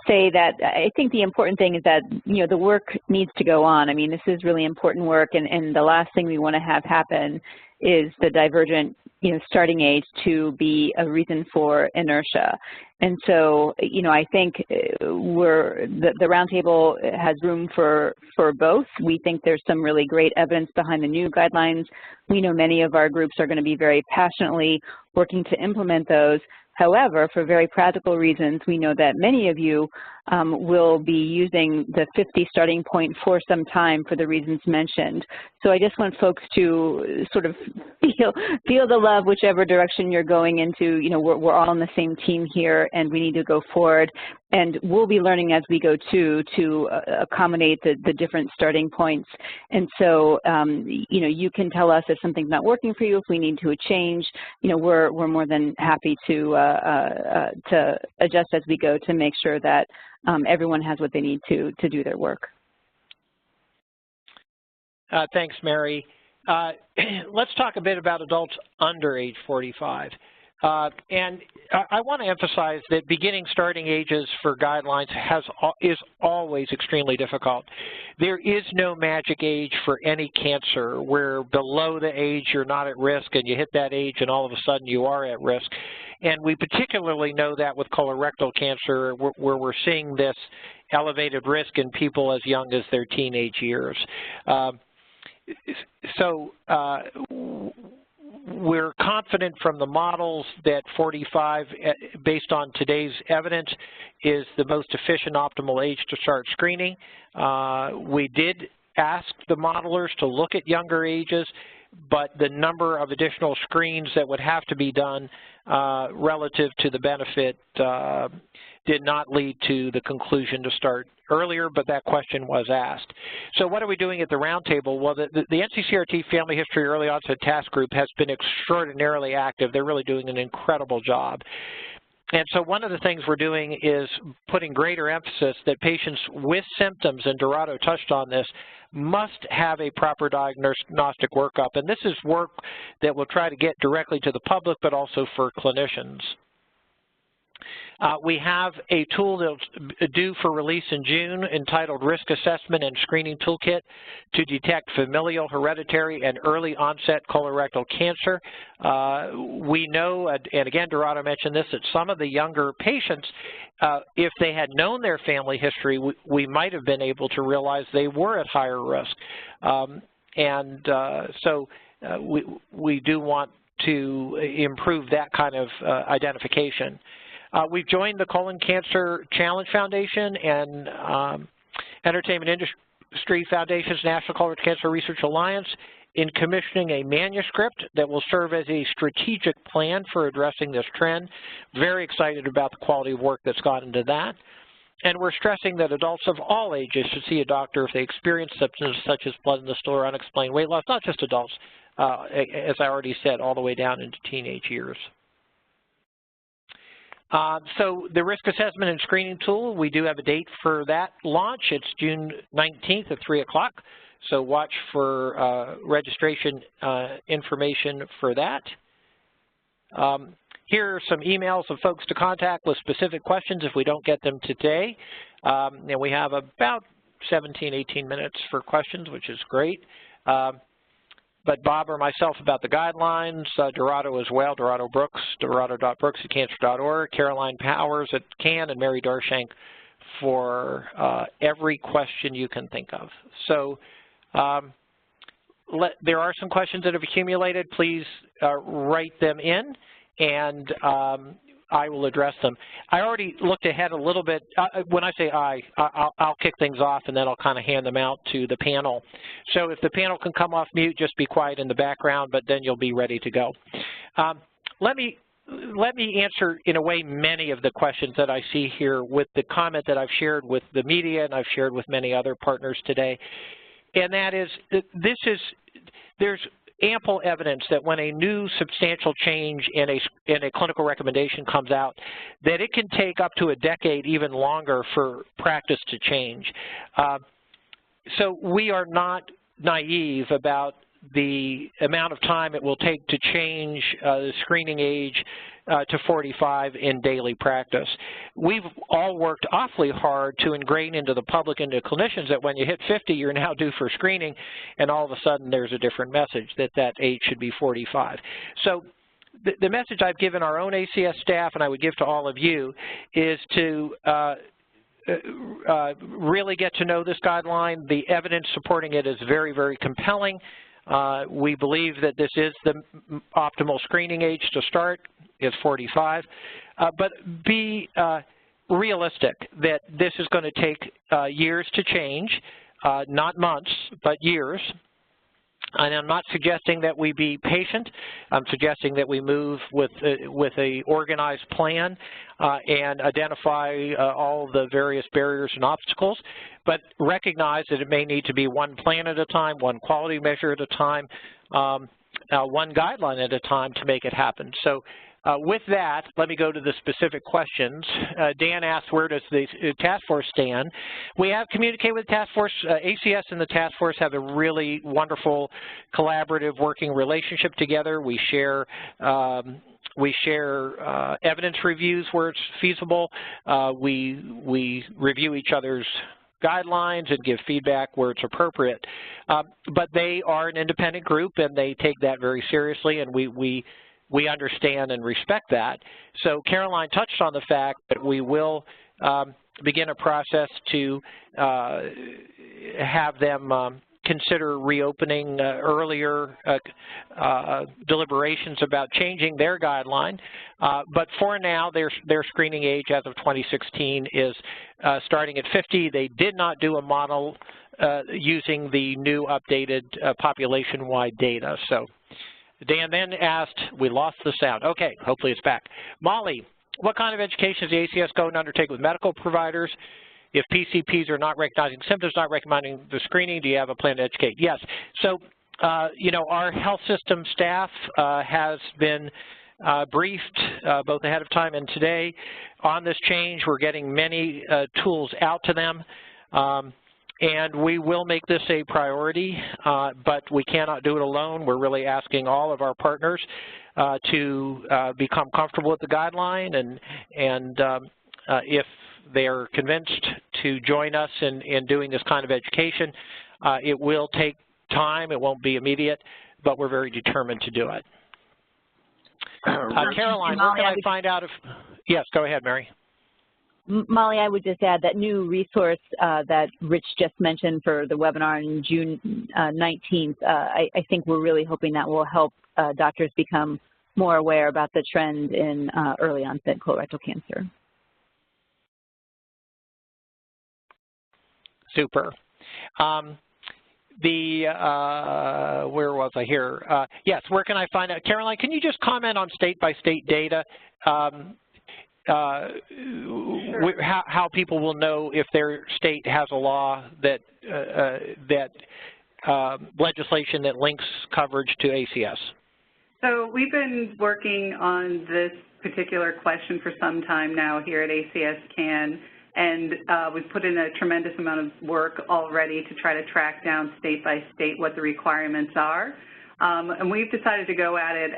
[SPEAKER 5] say that I think the important thing is that, you know, the work needs to go on. I mean, this is really important work, and the last thing we want to have happen is the divergent, you know, starting age to be a reason for inertia. And so, you know, I think the Roundtable has room for both. We think there's some really great evidence behind the new guidelines. We know many of our groups are going to be very passionately working to implement those. However, for very practical reasons, we know that many of you will be using the 50 starting point for some time for the reasons mentioned. So I just want folks to sort of feel the love whichever direction you're going into. You know, we're all on the same team here, and we need to go forward. And we'll be learning as we go to accommodate the different starting points. And so, you know, you can tell us if something's not working for you, if we need to change. You know, we're more than happy to adjust as we go to make sure that everyone has what they need to do their work.
[SPEAKER 1] Thanks, Mary. Let's talk a bit about adults under age 45. And I want to emphasize that beginning starting ages for guidelines is always extremely difficult. There is no magic age for any cancer where below the age you're not at risk and you hit that age and all of a sudden you are at risk. And we particularly know that with colorectal cancer where we're seeing this elevated risk in people as young as their teenage years. we're confident from the models that 45, based on today's evidence, is the most efficient optimal age to start screening. We did ask the modelers to look at younger ages, but the number of additional screens that would have to be done relative to the benefit did not lead to the conclusion to start earlier, but that question was asked. So what are we doing at the roundtable? Well, the NCCRT Family History Early Onset Task Group has been extraordinarily active. They're really doing an incredible job. And so one of the things we're doing is putting greater emphasis that patients with symptoms, and Dorado touched on this, must have a proper diagnostic workup. And this is work that we'll try to get directly to the public, but also for clinicians. We have a tool that's due for release in June entitled Risk Assessment and Screening Toolkit to detect familial, hereditary, and early onset colorectal cancer. We know, and again, Dorado mentioned this, that some of the younger patients, if they had known their family history, we might have been able to realize they were at higher risk. So we do want to improve that kind of identification. We've joined the Colon Cancer Challenge Foundation and Entertainment Industry Foundation's National Colorectal Cancer Research Alliance in commissioning a manuscript that will serve as a strategic plan for addressing this trend. Very excited about the quality of work that's gone into that. And we're stressing that adults of all ages should see a doctor if they experience symptoms such as blood in the stool or unexplained weight loss, not just adults, as I already said, all the way down into teenage years. So the risk assessment and screening tool, we do have a date for that launch. It's June 19th at 3 o'clock. So watch for registration information for that. Here are some emails of folks to contact with specific questions if we don't get them today. And we have about 17, 18 minutes for questions, which is great. But Bob or myself about the guidelines, Dorado as well, Dorado Brooks, dorado.brooks@cancer.org, Caroline Powers at CAN, and Mary Darshank for every question you can think of. So there are some questions that have accumulated. Please write them in, and I will address them. I already looked ahead a little bit. When I say I'll kick things off, and then I'll kind of hand them out to the panel. So if the panel can come off mute, just be quiet in the background, but then you'll be ready to go. Let me answer, in a way, many of the questions that I see here with the comment that I've shared with the media and I've shared with many other partners today. And that is, there's ample evidence that when a new substantial change in a clinical recommendation comes out, that it can take up to a decade, even longer, for practice to change. So we are not naive about the amount of time it will take to change the screening age to 45 in daily practice. We've all worked awfully hard to ingrain into the public and to clinicians that when you hit 50, you're now due for screening, and all of a sudden there's a different message that that age should be 45. So the message I've given our own ACS staff, and I would give to all of you, is to really get to know this guideline. The evidence supporting it is very, very compelling. We believe that this is the optimal screening age to start, is 45, but be realistic that this is going to take years to change, not months, but years. And I'm not suggesting that we be patient. I'm suggesting that we move with a organized plan and identify all the various barriers and obstacles, but recognize that it may need to be one plan at a time, one quality measure at a time, one guideline at a time to make it happen. So with that, let me go to the specific questions. Dan asked, where does the task force stand? We have communicated with the task force. ACS and the task force have a really wonderful collaborative working relationship together. We share evidence reviews where it's feasible. We review each other's guidelines and give feedback where it's appropriate. But they are an independent group, and they take that very seriously, and we understand and respect that. So Caroline touched on the fact that we will begin a process to have them consider reopening earlier deliberations about changing their guideline. But for now, their screening age as of 2016 is starting at 50. They did not do a model using the new updated population-wide data. So Dan then asked, we lost the sound. Okay, hopefully it's back. Molly, what kind of education is the ACS going to undertake with medical providers? If PCPs are not recognizing symptoms, not recommending the screening, do you have a plan to educate? Yes. So, you know, our health system staff has been briefed both ahead of time and today on this change. We're getting many tools out to them. And we will make this a priority, but we cannot do it alone. We're really asking all of our partners to become comfortable with the guideline, and if they're convinced to join us in doing this kind of education, it will take time. It won't be immediate, but we're very determined to do it. Caroline, where can I find out if, yes, go ahead, Mary.
[SPEAKER 5] Molly, I would just add that new resource that Rich just mentioned for the webinar on June 19th, I think we're really hoping that will help doctors become more aware about the trend in early onset colorectal cancer.
[SPEAKER 1] Super. Where was I here? Yes, where can I find out? Caroline, can you just comment on state-by-state data?
[SPEAKER 4] Sure.
[SPEAKER 1] How people will know if their state has a law that legislation that links coverage to ACS.
[SPEAKER 4] So we've been working on this particular question for some time now here at ACS CAN, and we've put in a tremendous amount of work already to try to track down state by state what the requirements are. And we've decided to go at it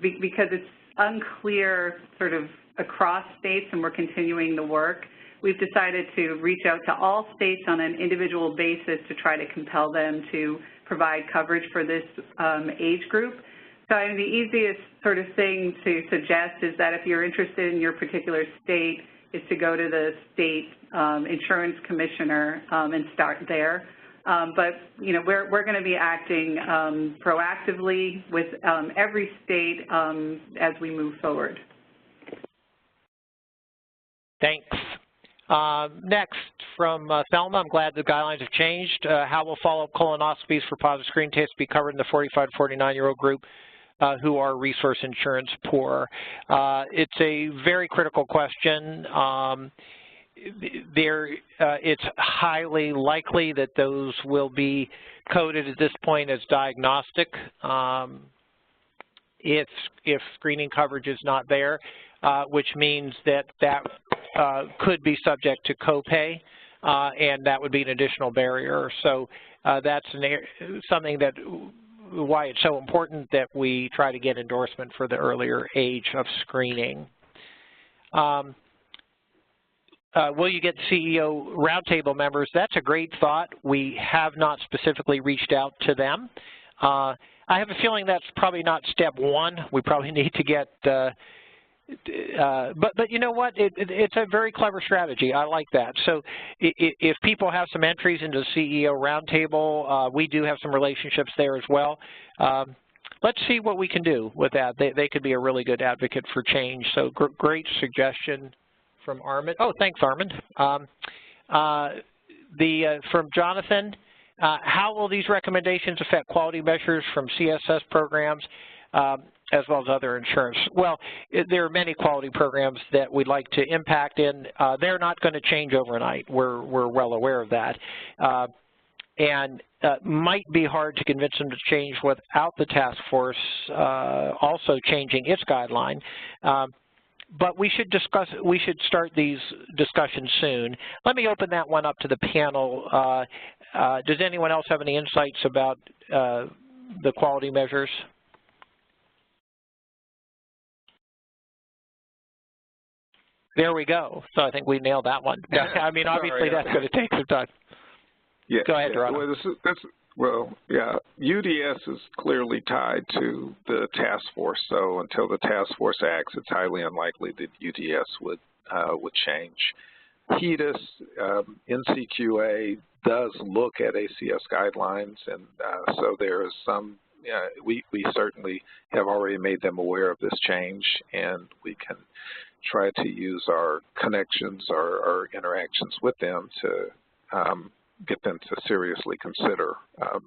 [SPEAKER 4] because it's unclear sort of across states, and we're continuing the work. We've decided to reach out to all states on an individual basis to try to compel them to provide coverage for this age group. So I mean, the easiest sort of thing to suggest is that if you're interested in your particular state, is to go to the state insurance commissioner and start there. But you know, we're going to be acting proactively with every state as we move forward.
[SPEAKER 1] Thanks. Next, from Thelma, I'm glad the guidelines have changed. How will follow-up colonoscopies for positive screen tests be covered in the 45 to 49-year-old group who are resource insurance poor? It's a very critical question. It's highly likely that those will be coded at this point as diagnostic if screening coverage is not there, which means that could be subject to copay, and that would be an additional barrier. So that's something that why it's so important that we try to get endorsement for the earlier age of screening. Will you get CEO Roundtable members? That's a great thought. We have not specifically reached out to them. I have a feeling that's probably not step one. We probably need to get but you know what? It's a very clever strategy. I like that. So if people have some entries into the CEO Roundtable, we do have some relationships there as well. Let's see what we can do with that. They could be a really good advocate for change. So great suggestion from Armand. Oh, thanks, Armand. From Jonathan, how will these recommendations affect quality measures from CSS programs as well as other insurance? Well, there are many quality programs that we'd like to impact in. They're not going to change overnight. We're well aware of that. And might be hard to convince them to change without the task force also changing its guideline. But we should start these discussions soon. Let me open that one up to the panel. Does anyone else have any insights about the quality measures? There we go. So I think we nailed that one. I mean, obviously that's going to take some time.
[SPEAKER 3] Yeah.
[SPEAKER 1] Go ahead, Ron.
[SPEAKER 3] Well, yeah, UDS is clearly tied to the task force. So until the task force acts, it's highly unlikely that UDS would change. HEDIS, NCQA, does look at ACS guidelines, and so there is some, we certainly have already made them aware of this change, and we can try to use our connections, our interactions with them to get them to seriously consider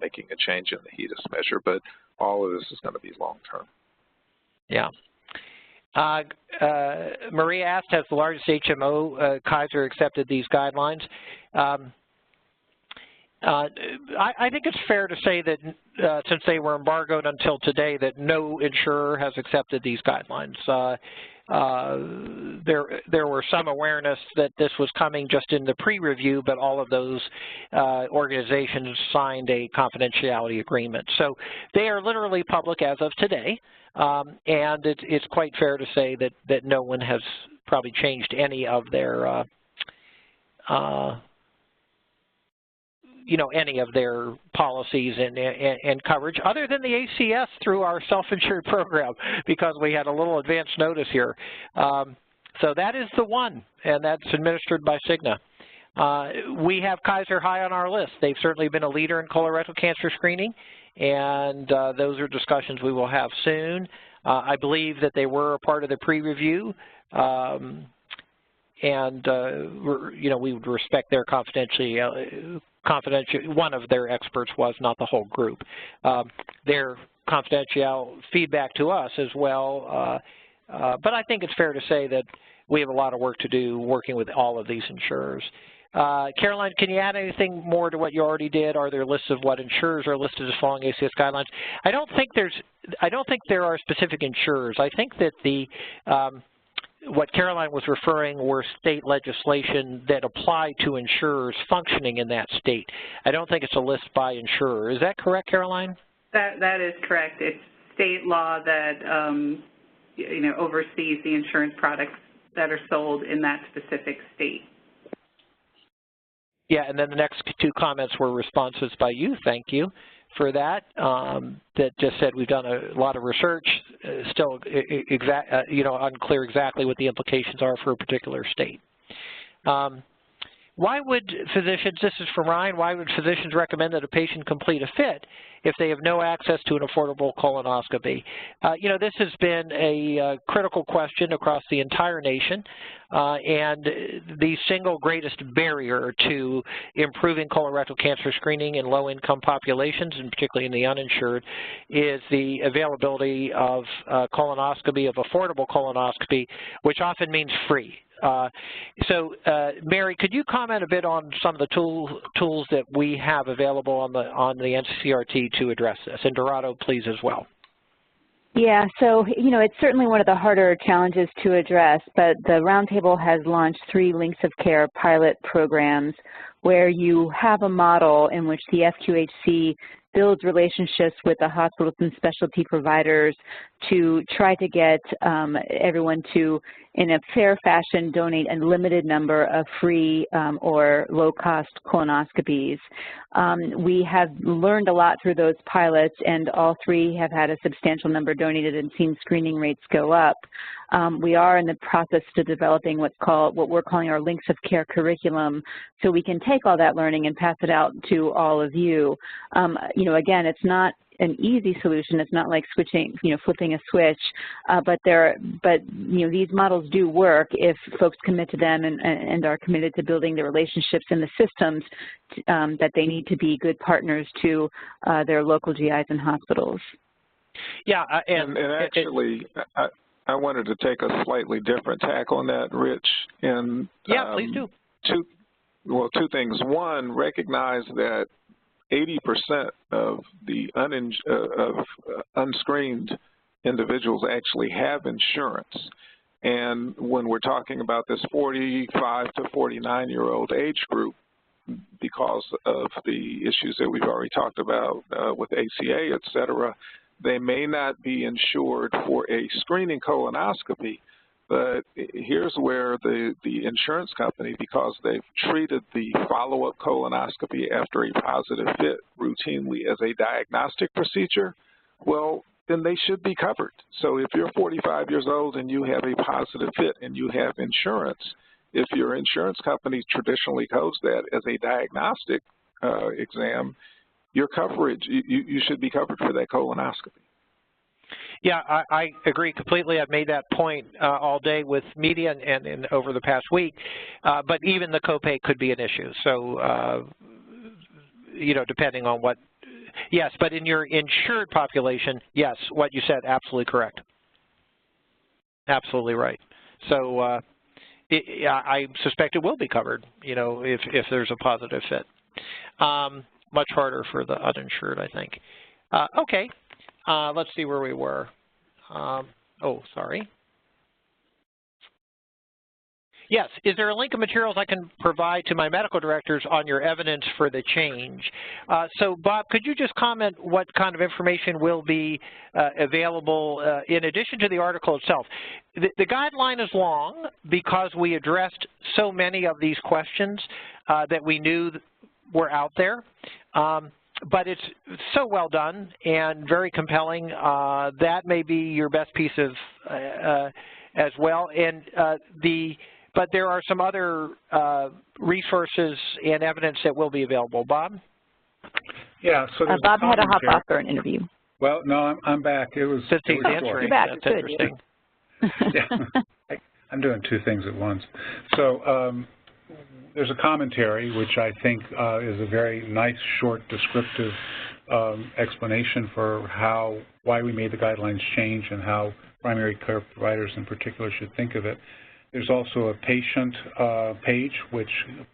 [SPEAKER 3] making a change in the HEDIS measure, but all of this is going to be long-term.
[SPEAKER 1] Yeah. Maria asked, has the largest HMO, Kaiser, accepted these guidelines? I think it's fair to say that since they were embargoed until today, that no insurer has accepted these guidelines. There were some awareness that this was coming just in the pre-review, but all of those organizations signed a confidentiality agreement. So they are literally public as of today, and it's quite fair to say that no one has probably changed any of their any of their policies and coverage, other than the ACS through our self-insured program, because we had a little advance notice here. So that is the one, and that's administered by Cigna. We have Kaiser high on our list. They've certainly been a leader in colorectal cancer screening, and those are discussions we will have soon. I believe that they were a part of the pre-review, and we would respect their confidentiality. One of their experts was, not the whole group. Their confidential feedback to us as well, but I think it's fair to say that we have a lot of work to do working with all of these insurers. Caroline, can you add anything more to what you already did? Are there lists of what insurers are listed as following ACS guidelines? I don't think there are specific insurers. I think that what Caroline was referring were state legislation that apply to insurers functioning in that state. I don't think it's a list by insurer. Is that correct, Caroline?
[SPEAKER 4] That is correct. It's state law that oversees the insurance products that are sold in that specific state.
[SPEAKER 1] Yeah, and then the next two comments were responses by you. Thank you for that. That just said we've done a lot of research, still unclear exactly what the implications are for a particular state. Why would physicians, this is from Ryan, why would physicians recommend that a patient complete a FIT if they have no access to an affordable colonoscopy? This has been a critical question across the entire nation, and the single greatest barrier to improving colorectal cancer screening in low-income populations, and particularly in the uninsured, is the availability of colonoscopy, of affordable colonoscopy, which often means free. Mary, could you comment a bit on some of the tools that we have available on the NCCRT to address this? And Dorado, please, as well.
[SPEAKER 5] Yeah, so, it's certainly one of the harder challenges to address, but the Roundtable has launched 3 links of care pilot programs where you have a model in which the FQHC builds relationships with the hospitals and specialty providers to try to get everyone to, in a fair fashion, donate a limited number of free or low-cost colonoscopies. We have learned a lot through those pilots, and all 3 have had a substantial number donated and seen screening rates go up. We are in the process of developing what we're calling our links of care curriculum, so we can take all that learning and pass it out to all of you. Again, it's not an easy solution. It's not like flipping a switch, but these models do work if folks commit to them and are committed to building the relationships and the systems that they need to be good partners to their local GIs and hospitals.
[SPEAKER 1] Yeah,
[SPEAKER 3] and actually, I wanted to take a slightly different tack on that, Rich. And
[SPEAKER 1] yeah, please do.
[SPEAKER 3] Two things. One, recognize that 80% of the unscreened individuals actually have insurance. And when we're talking about this 45 to 49-year-old age group, because of the issues that we've already talked about with ACA, et cetera, they may not be insured for a screening colonoscopy. But here's where the insurance company, because they've treated the follow-up colonoscopy after a positive FIT routinely as a diagnostic procedure, well, then they should be covered. So if you're 45 years old and you have a positive FIT and you have insurance, if your insurance company traditionally codes that as a diagnostic, exam, your coverage, you should be covered for that colonoscopy.
[SPEAKER 1] Yeah, I agree completely. I've made that point all day with media and over the past week, but even the copay could be an issue. So, you know, depending on what, yes, but in your insured population, yes, what you said, absolutely correct. Absolutely right. So I suspect it will be covered, you know, if there's a positive fit. Much harder for the uninsured, I think. Okay, let's see where we were. Oh, sorry. Yes, is there a link of materials I can provide to my medical directors on your evidence for the change? So Bob, could you just comment what kind of information will be available in addition to the article itself? The guideline is long because we addressed so many of these questions that we knew were out there. But it's so well done and very compelling. That may be your best piece of as well. And but there are some other resources and evidence that will be available. Bob?
[SPEAKER 2] Yeah. So
[SPEAKER 5] Bob had to hop off for an interview.
[SPEAKER 2] Well, no, I'm back. It was.
[SPEAKER 1] Since he's answering, that's good. Interesting.
[SPEAKER 2] Yeah. I'm doing two things at once. So there's a commentary, which I think is a very nice, short, descriptive explanation for why we made the guidelines change and how primary care providers in particular should think of it. There's also a patient page, which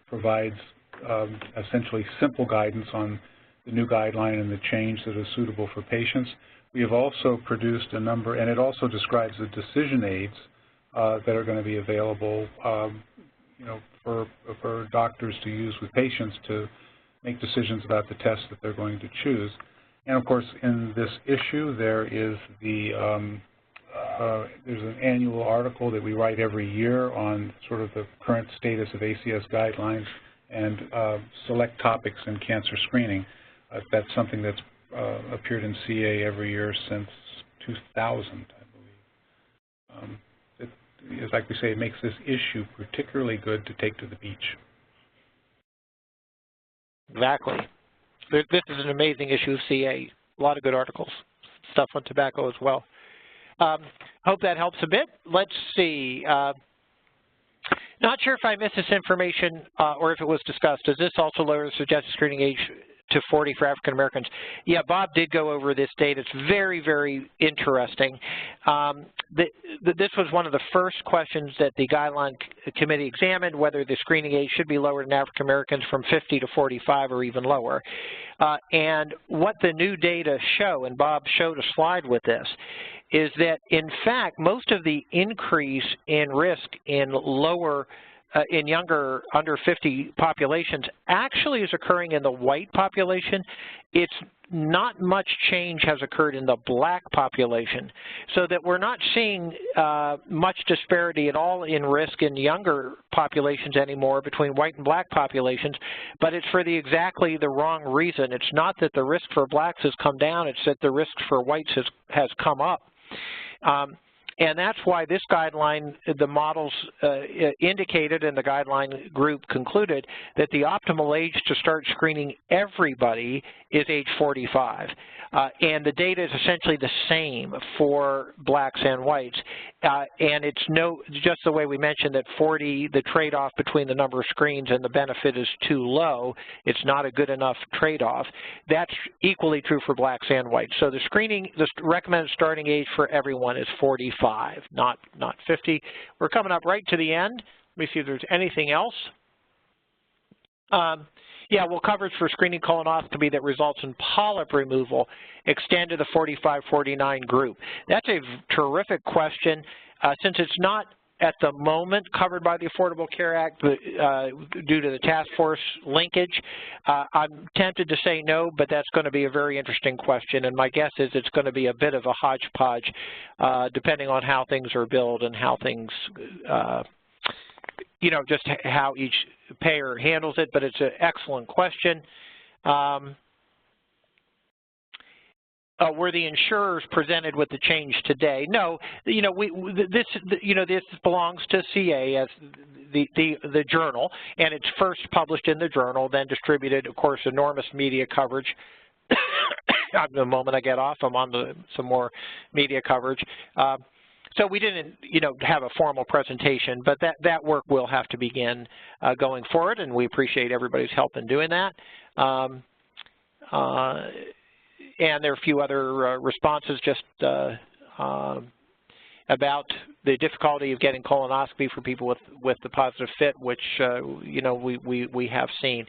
[SPEAKER 2] provides essentially simple guidance on the new guideline and the change that is suitable for patients. We have also produced a number, and it also describes the decision aids that are going to be available you know, for doctors to use with patients to make decisions about the tests that they're going to choose. And of course, in this issue, there is there's an annual article that we write every year on sort of the current status of ACS guidelines and select topics in cancer screening. That's something that's appeared in CA every year since 2000, I believe. Like we say, it makes this issue particularly good to take to the beach.
[SPEAKER 1] Exactly. This is an amazing issue of CA. A lot of good articles, stuff on tobacco as well. Hope that helps a bit. Let's see. Not sure if I missed this information or if it was discussed. Does this also lower the suggested screening age to 40 for African Americans? Yeah, Bob did go over this data. It's very, very interesting. This was one of the first questions that the guideline committee examined, whether the screening age should be lowered in African Americans from 50 to 45 or even lower. And what the new data show, and Bob showed a slide with this, is that in fact most of the increase in risk in lower in younger under 50 populations actually is occurring in the white population. It's not much change has occurred in the black population, so that we're not seeing much disparity at all in risk in younger populations anymore between white and black populations, but it's for exactly the wrong reason. It's not that the risk for blacks has come down, it's that the risk for whites has come up. And that's why this guideline, the models indicated and the guideline group concluded that the optimal age to start screening everybody is age 45. And the data is essentially the same for blacks and whites. And it's just the way we mentioned that 40, the trade-off between the number of screens and the benefit is too low. It's not a good enough trade-off. That's equally true for blacks and whites. So the recommended starting age for everyone is 45, not 50. We're coming up right to the end. Let me see if there's anything else. Yeah, well, coverage for screening colonoscopy that results in polyp removal extend to the 45-49 group. That's a terrific question. Since it's not at the moment covered by the Affordable Care Act due to the task force linkage, I'm tempted to say no, but that's going to be a very interesting question, and my guess is it's going to be a bit of a hodgepodge depending on how things are billed and how things you know, just how each payer handles it, but it's an excellent question. were the insurers presented with the change today? No, this belongs to CA as the journal, and it's first published in the journal, then distributed, of course, enormous media coverage. The moment I get off, I'm on some more media coverage. So we didn't, have a formal presentation, but that work will have to begin going forward, and we appreciate everybody's help in doing that. And there are a few other responses just about the difficulty of getting colonoscopy for people with the positive fit, which we have seen,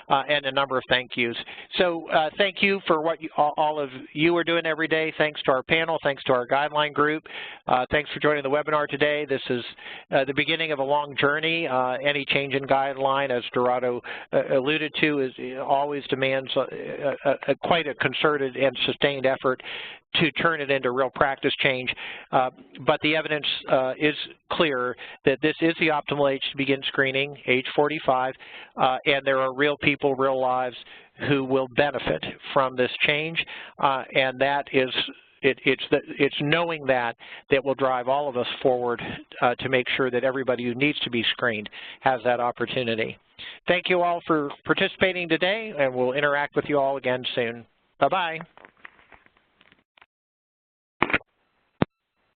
[SPEAKER 1] and a number of thank yous. So thank you for what all of you are doing every day. Thanks to our panel. Thanks to our guideline group. Thanks for joining the webinar today. This is the beginning of a long journey. Any change in guideline, as Dorado alluded to, always demands quite a concerted and sustained effort to turn it into real practice change. But the evidence is clear that this is the optimal age to begin screening, age 45, and there are real people, real lives who will benefit from this change, and that is it's knowing that will drive all of us forward to make sure that everybody who needs to be screened has that opportunity. Thank you all for participating today, and we'll interact with you all again soon. Bye-bye.